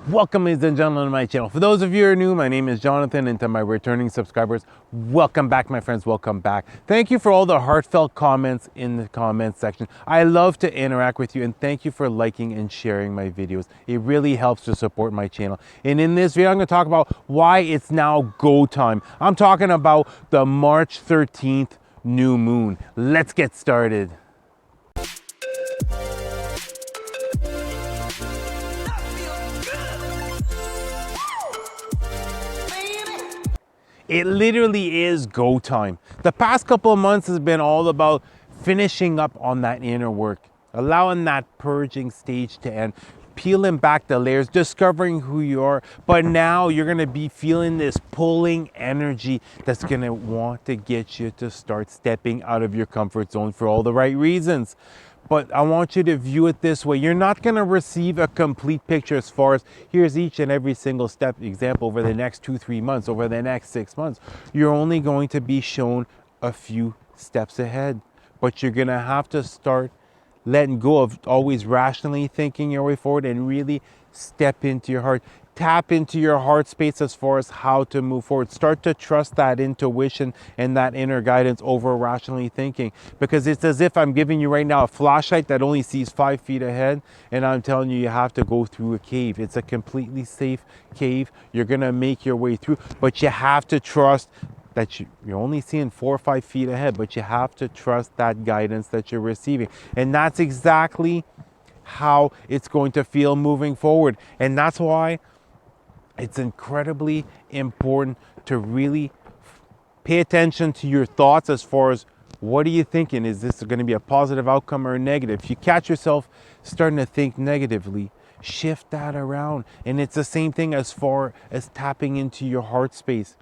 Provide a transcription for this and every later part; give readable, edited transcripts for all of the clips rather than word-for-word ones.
Welcome, ladies and gentlemen, to my channel. For those of you who are new, my name is Jonathan, and to my returning subscribers, welcome back, my friends. Welcome back. Thank you for all the heartfelt comments in the comments section. I love to interact with you, and thank you for liking and sharing my videos. It really helps to support my channel. And in this video, I'm going to talk about why it's now go time. I'm talking about the March 13th new moon. Let's get started. It literally is go time. The past couple of months has been all about finishing up on that inner work, allowing that purging stage to end, peeling back the layers, discovering who you are. But now you're going to be feeling this pulling energy that's going to want to get you to start stepping out of your comfort zone for all the right reasons. But I want you to view it this way. You're not going to receive a complete picture as far as here's each and every single step example over the next 2-3 months, over the next 6 months. You're only going to be shown a few steps ahead. But you're going to have to start letting go of always rationally thinking your way forward and really step into your heart. Tap into your heart space as far as how to move forward. Start to trust that intuition and that inner guidance over rationally thinking, because it's as if I'm giving you right now a flashlight that only sees 5 feet ahead, and I'm telling you have to go through a cave. It's a completely safe cave. You're gonna make your way through, but you have to trust that you're only seeing 4 or 5 feet ahead, but you have to trust that guidance that you're receiving. And that's exactly how it's going to feel moving forward. And that's why it's incredibly important to really pay attention to your thoughts as far as what are you thinking? Is this going to be a positive outcome or a negative? If you catch yourself starting to think negatively, shift that around. And it's the same thing as far as tapping into your heart space,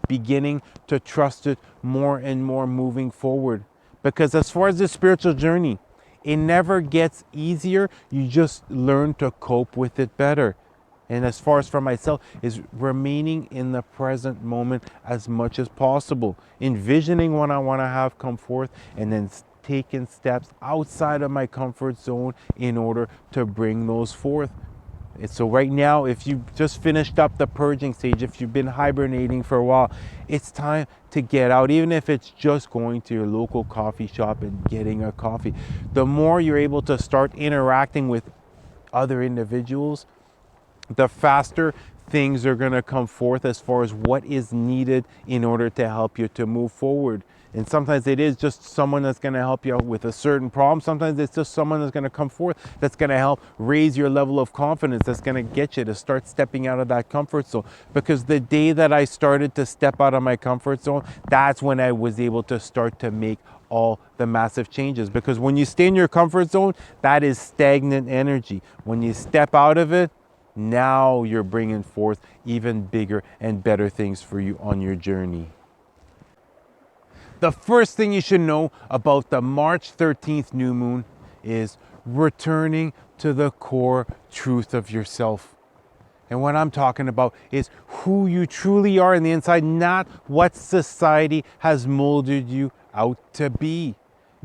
beginning to trust it more and more moving forward. Because as far as the spiritual journey, it never gets easier. You just learn to cope with it better. And as far as for myself, is remaining in the present moment as much as possible, envisioning what I want to have come forth, and then taking steps outside of my comfort zone in order to bring those forth. And so right now, if you just finished up the purging stage, if you've been hibernating for a while, it's time to get out, even if it's just going to your local coffee shop and getting a coffee. The more you're able to start interacting with other individuals, the faster things are going to come forth as far as what is needed in order to help you to move forward. And sometimes it is just someone that's going to help you out with a certain problem. Sometimes it's just someone that's going to come forth that's going to help raise your level of confidence, that's going to get you to start stepping out of that comfort zone. Because the day that I started to step out of my comfort zone, that's when I was able to start to make all the massive changes. Because when you stay in your comfort zone, that is stagnant energy. When you step out of it, now you're bringing forth even bigger and better things for you on your journey. The first thing you should know about the March 13th new moon is returning to the core truth of yourself. And what I'm talking about is who you truly are on the inside, not what society has molded you out to be.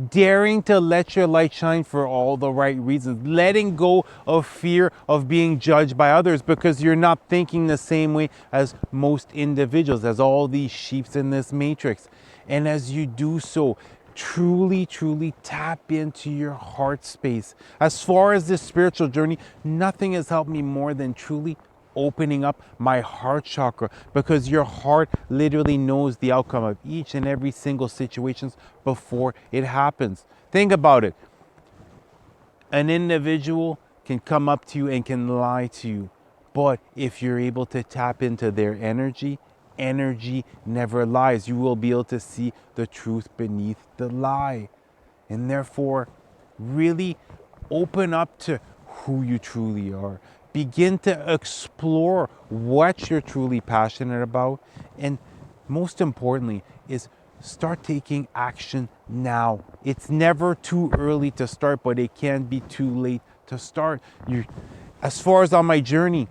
Daring to let your light shine for all the right reasons. Letting go of fear of being judged by others because you're not thinking the same way as most individuals, as all these sheeps in this matrix. And as you do so, truly tap into your heart space. As far as this spiritual journey, nothing has helped me more than truly opening up my heart chakra, because your heart literally knows the outcome of each and every single situation before it happens. Think about it. An individual can come up to you and can lie to you, but if you're able to tap into their energy, energy never lies. You will be able to see the truth beneath the lie. And therefore, really open up to who you truly are. Begin to explore what you're truly passionate about. And most importantly is start taking action now. It's never too early to start, but it can be too late to start. As far as on my journey,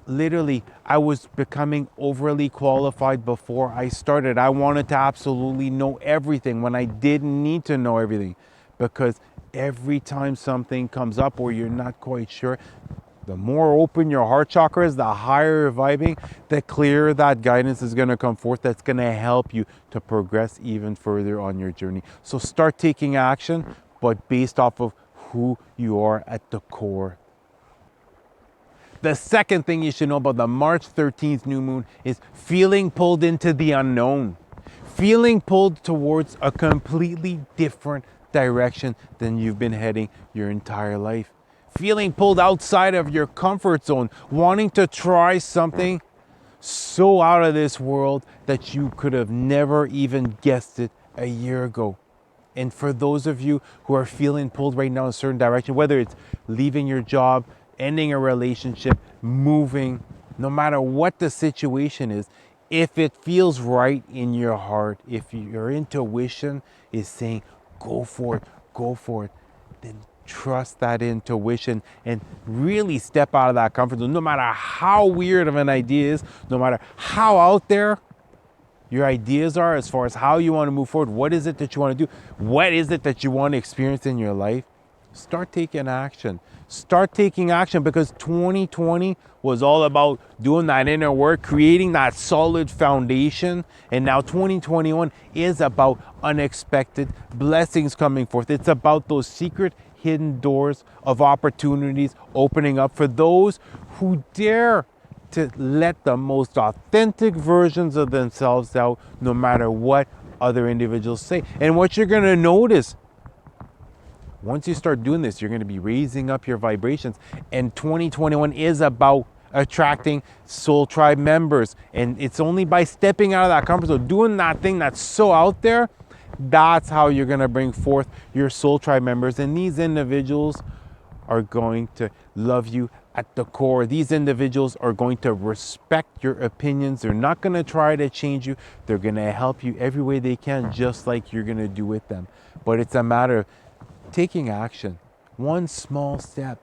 literally, I was becoming overly qualified before I started. I wanted to absolutely know everything when I didn't need to know everything, because every time something comes up where you're not quite sure, The more open your heart chakra is, the higher you're vibing, the clearer that guidance is going to come forth that's going to help you to progress even further on your journey. So start taking action, but based off of who you are at the core. The second thing you should know about the March 13th new moon is feeling pulled into the unknown. Feeling pulled towards a completely different direction than you've been heading your entire life. Feeling pulled outside of your comfort zone, wanting to try something so out of this world that you could have never even guessed it a year ago. And for those of you who are feeling pulled right now in a certain direction, whether it's leaving your job, ending a relationship, moving, no matter what the situation is, if it feels right in your heart, if your intuition is saying, go for it, then trust that intuition and really step out of that comfort zone. No matter how weird of an idea is, no matter how out there your ideas are as far as how you want to move forward, what is it that you want to do, what is it that you want to experience in your life, start taking action. Start taking action, because 2020 was all about doing that inner work, creating that solid foundation. And now 2021 is about unexpected blessings coming forth. It's about those secret hidden doors of opportunities opening up for those who dare to let the most authentic versions of themselves out, no matter what other individuals say. And what you're going to notice, once you start doing this, you're going to be raising up your vibrations. And 2021 is about attracting soul tribe members. And it's only by stepping out of that comfort zone, doing that thing that's so out there, that's how you're going to bring forth your soul tribe members. And these individuals are going to love you at the core. These individuals are going to respect your opinions. They're not going to try to change you. They're going to help you every way they can, just like you're going to do with them. But it's a matter of taking action. One small step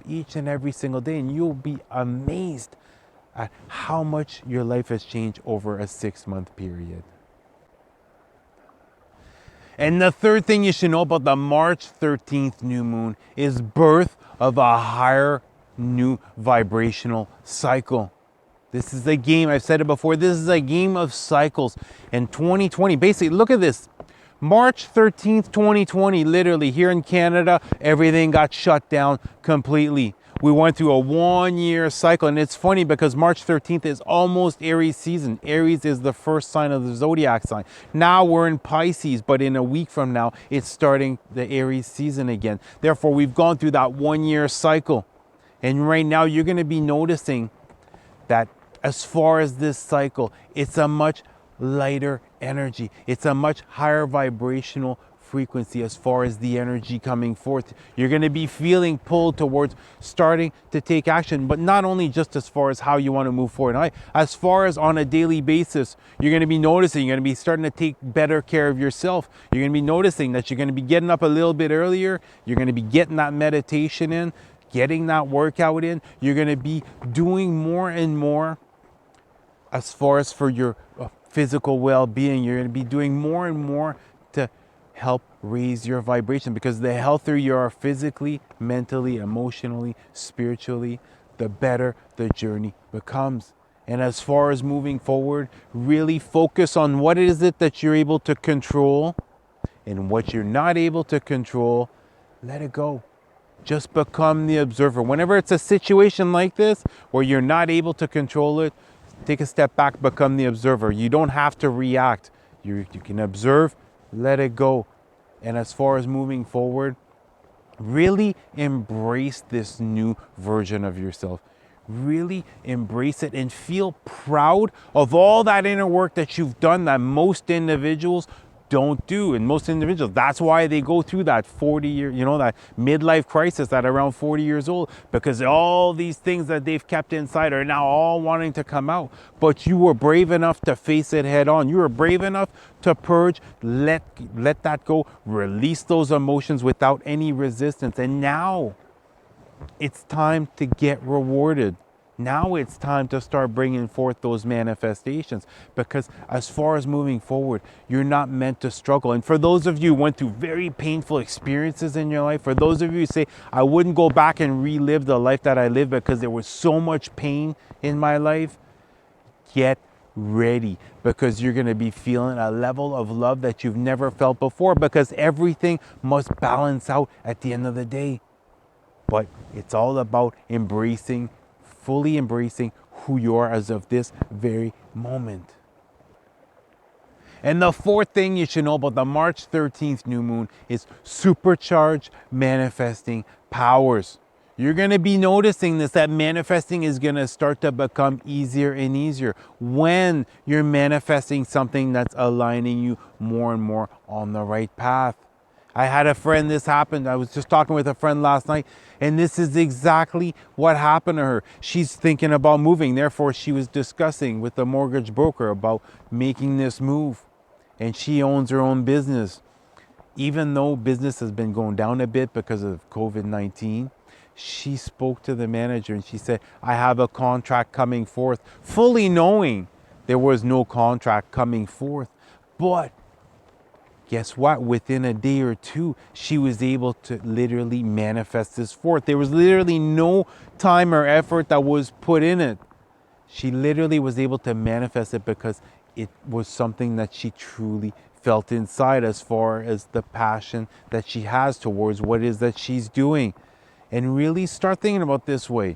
each and every single day, and you'll be amazed at how much your life has changed over a 6-month period. And the third thing you should know about the March 13th new moon is birth of a higher new vibrational cycle. This is a game, I've said it before, this is a game of cycles. And 2020, basically, look at this. March 13th, 2020, literally here in Canada, everything got shut down completely. We went through a 1-year cycle, and it's funny because March 13th is almost Aries season. Aries is the first sign of the zodiac sign. Now we're in Pisces, but in a week from now, it's starting the Aries season again. Therefore, we've gone through that 1-year cycle. And right now, you're going to be noticing that as far as this cycle, it's a much lighter energy. It's a much higher vibrational frequency as far as the energy coming forth. You're going to be feeling pulled towards starting to take action, but not only just as far as how you want to move forward. As far as on a daily basis, you're going to be noticing, you're going to be starting to take better care of yourself. You're going to be noticing that you're going to be getting up a little bit earlier. You're going to be getting that meditation in, getting that workout in. You're going to be doing more and more as far as for your physical well-being. You're going to be doing more and more to help raise your vibration, because the healthier you are physically, mentally, emotionally, spiritually, the better the journey becomes. And as far as moving forward, really focus on what is it that you're able to control, and what you're not able to control, let it go. Just become the observer. Whenever it's a situation like this where you're not able to control it, take a step back, become the observer. You don't have to react. You can observe, let it go. And as far as moving forward, really embrace this new version of yourself. Really embrace it and feel proud of all that inner work that you've done that most individuals don't do. And most individuals, that's why they go through that 40-year, that midlife crisis at around 40 years old, because all these things that they've kept inside are now all wanting to come out. But you were brave enough to face it head on. You were brave enough to purge, let that go, release those emotions without any resistance. And now it's time to get rewarded. Now it's time to start bringing forth those manifestations, because as far as moving forward, you're not meant to struggle. And for those of you who went through very painful experiences in your life, for those of you who say, I wouldn't go back and relive the life that I lived because there was so much pain in my life, get ready, because you're going to be feeling a level of love that you've never felt before, because everything must balance out at the end of the day. But it's all about embracing, fully embracing who you are as of this very moment. And the fourth thing you should know about the March 13th new moon is supercharged manifesting powers. You're going to be noticing this, that manifesting is going to start to become easier and easier when you're manifesting something that's aligning you more and more on the right path. I had a friend, this happened. I was just talking with a friend last night, and this is exactly what happened to her. She's thinking about moving. Therefore, she was discussing with the mortgage broker about making this move. And she owns her own business. Even though business has been going down a bit because of COVID-19, she spoke to the manager and she said, I have a contract coming forth, fully knowing there was no contract coming forth. But guess what? Within a day or two, she was able to literally manifest this forth. There was literally no time or effort that was put in it. She literally was able to manifest it because it was something that she truly felt inside, as far as the passion that she has towards what it is that she's doing. And really start thinking about this way.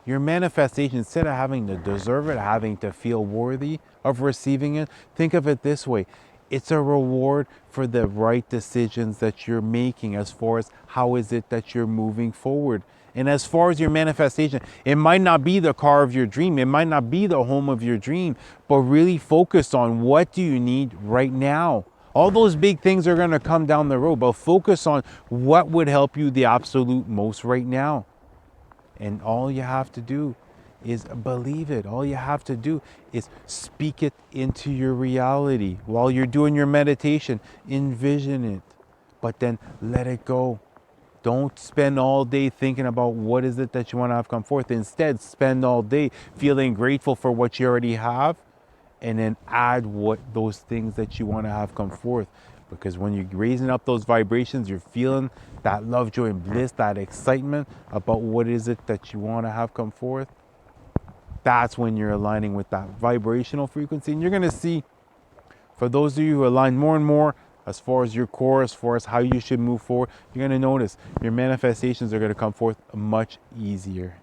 Your manifestation, instead of having to deserve it, having to feel worthy of receiving it, think of it this way. It's a reward for the right decisions that you're making, as far as how is it that you're moving forward. And as far as your manifestation, it might not be the car of your dream, it might not be the home of your dream, but really focus on what do you need right now. All those big things are going to come down the road, but focus on what would help you the absolute most right now. And all you have to do is believe it. All you have to do is speak it into your reality. While you're doing your meditation, envision it, but then let it go. Don't spend all day thinking about what is it that you want to have come forth. Instead, spend all day feeling grateful for what you already have, and then add what those things that you want to have come forth. Because when you're raising up those vibrations, you're feeling that love, joy, and bliss, that excitement about what is it that you want to have come forth. That's when you're aligning with that vibrational frequency. And you're going to see, for those of you who align more and more as far as your core, as far as how you should move forward, you're going to notice your manifestations are going to come forth much easier.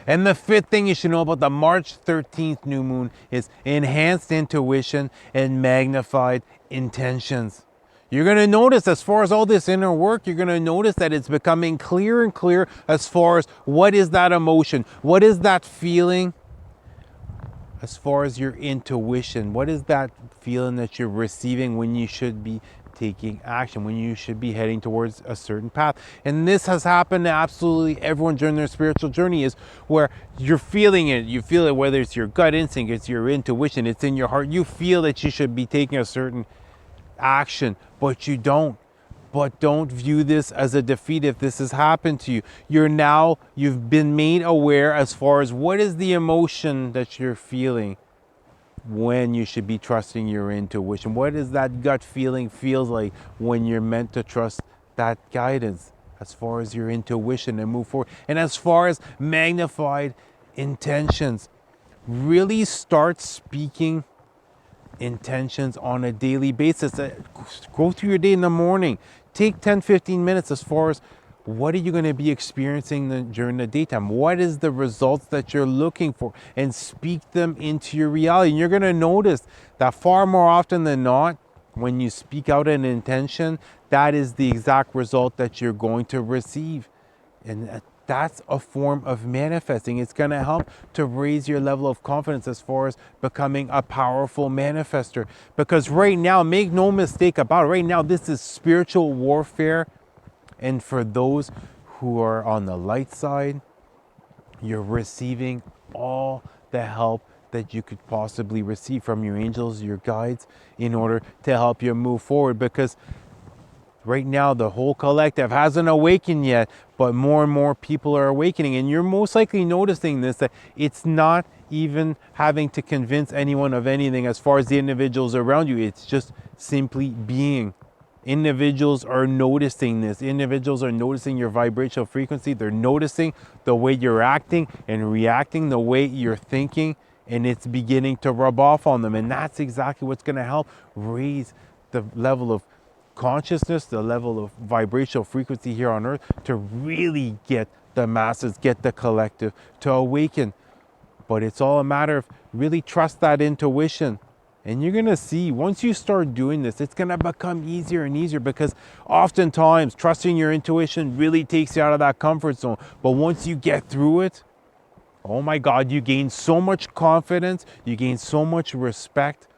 And the fifth thing you should know about the March 13th new moon is enhanced intuition and magnified intentions. You're going to notice, as far as all this inner work, you're going to notice that it's becoming clearer and clearer as far as what is that emotion, what is that feeling, as far as your intuition, what is that feeling that you're receiving when you should be taking action, when you should be heading towards a certain path. And this has happened to absolutely everyone during their spiritual journey, is where you're feeling it. You feel it, whether it's your gut instinct, it's your intuition, it's in your heart. You feel that you should be taking a certain action, but you don't. But don't view this as a defeat if this has happened to you. You've been made aware as far as what is the emotion that you're feeling when you should be trusting your intuition. What is that gut feeling feels like when you're meant to trust that guidance as far as your intuition and move forward. And as far as magnified intentions, really start speaking intentions on a daily basis. Go through your day in the morning. Take 10-15 minutes as far as what are you going to be experiencing during the daytime? What is the results that you're looking for? And speak them into your reality. And you're going to notice that far more often than not, when you speak out an intention, that is the exact result that you're going to receive. And that's a form of manifesting. It's going to help to raise your level of confidence as far as becoming a powerful manifester. Because right now, make no mistake about it, right now, this is spiritual warfare. And for those who are on the light side, you're receiving all the help that you could possibly receive from your angels, your guides, in order to help you move forward. Because Right now, the whole collective hasn't awakened yet, but more and more people are awakening. And you're most likely noticing this, that it's not even having to convince anyone of anything as far as the individuals around you. It's just simply being. Individuals are noticing this. Individuals are noticing your vibrational frequency. They're noticing the way you're acting and reacting, the way you're thinking, and it's beginning to rub off on them. And that's exactly what's going to help raise the level of consciousness, the level of vibrational frequency here on earth, to really get the masses, get the collective to awaken. But it's all a matter of really trust that intuition. And you're going to see, once you start doing this, it's going to become easier and easier, because oftentimes trusting your intuition really takes you out of that comfort zone. But once you get through it, oh my God, you gain so much confidence, you gain so much respect,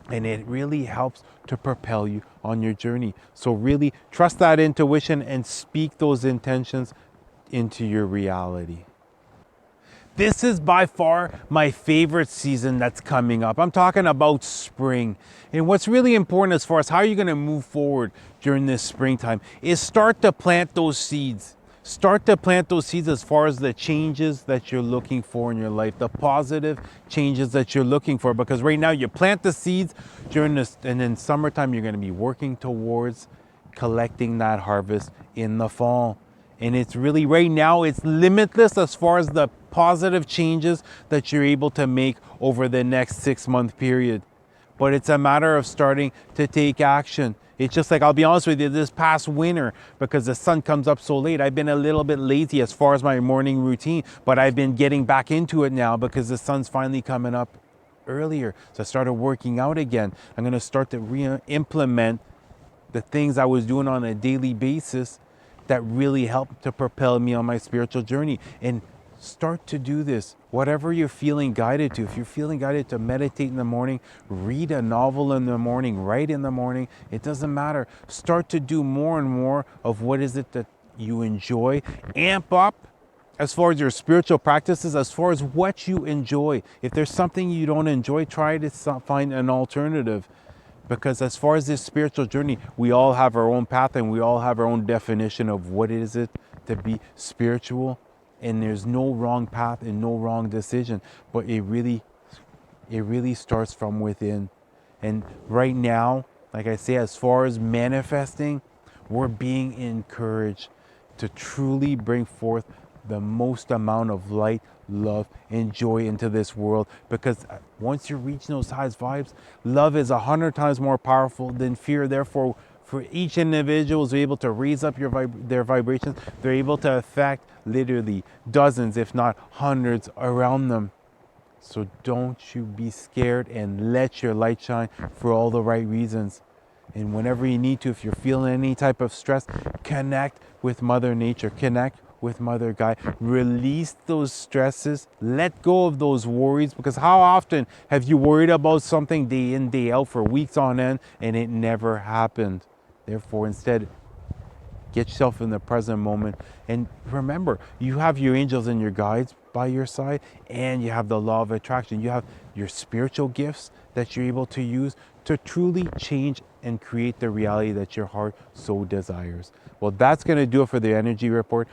and it really helps to propel you on your journey. So really trust that intuition and speak those intentions into your reality. This is by far my favorite season that's coming up. I'm talking about spring. And what's really important as far as how you're going to move forward during this springtime is start to plant those seeds. Start to plant those seeds as far as the changes that you're looking for in your life, the positive changes that you're looking for. Because right now you plant the seeds during this, and in summertime you're going to be working towards collecting that harvest in the fall. And it's really, right now, it's limitless as far as the positive changes that you're able to make over the next 6-month period. But it's a matter of starting to take action. It's just like, I'll be honest with you, this past winter, because the sun comes up so late, I've been a little bit lazy as far as my morning routine, but I've been getting back into it now because the sun's finally coming up earlier. So I started working out again. I'm going to start to re-implement the things I was doing on a daily basis that really helped to propel me on my spiritual journey. And start to do this, whatever you're feeling guided to. If you're feeling guided to meditate in the morning, read a novel in the morning, write in the morning, it doesn't matter. Start to do more and more of what is it that you enjoy. Amp up as far as your spiritual practices, as far as what you enjoy. If there's something you don't enjoy, try to find an alternative. Because as far as this spiritual journey, we all have our own path and we all have our own definition of what is it to be spiritual. And there's no wrong path and no wrong decision, but it really starts from within. And right now, like I say, as far as manifesting, we're being encouraged to truly bring forth the most amount of light, love, and joy into this world. Because once you're reaching those highest vibes, love is 100 times more powerful than fear. Therefore, for each individual is able to raise up their vibrations, they're able to affect literally dozens, if not hundreds around them. So don't you be scared and let your light shine for all the right reasons. And whenever you need to, if you're feeling any type of stress, connect with Mother Nature, connect with Mother Gaia, release those stresses, let go of those worries, because how often have you worried about something day in, day out for weeks on end and it never happened? Therefore, instead, get yourself in the present moment. And remember, you have your angels and your guides by your side, and you have the law of attraction. You have your spiritual gifts that you're able to use to truly change and create the reality that your heart so desires. Well, that's going to do it for the energy report.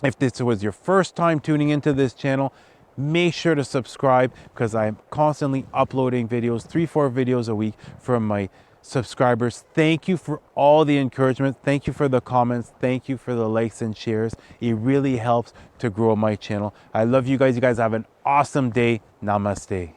If this was your first time tuning into this channel, make sure to subscribe, because I'm constantly uploading videos, 3-4 videos a week from my subscribers. Thank you for all the encouragement. Thank you for the comments. Thank you for the likes and shares. It really helps to grow my channel. I love you guys. You guys have an awesome day. Namaste.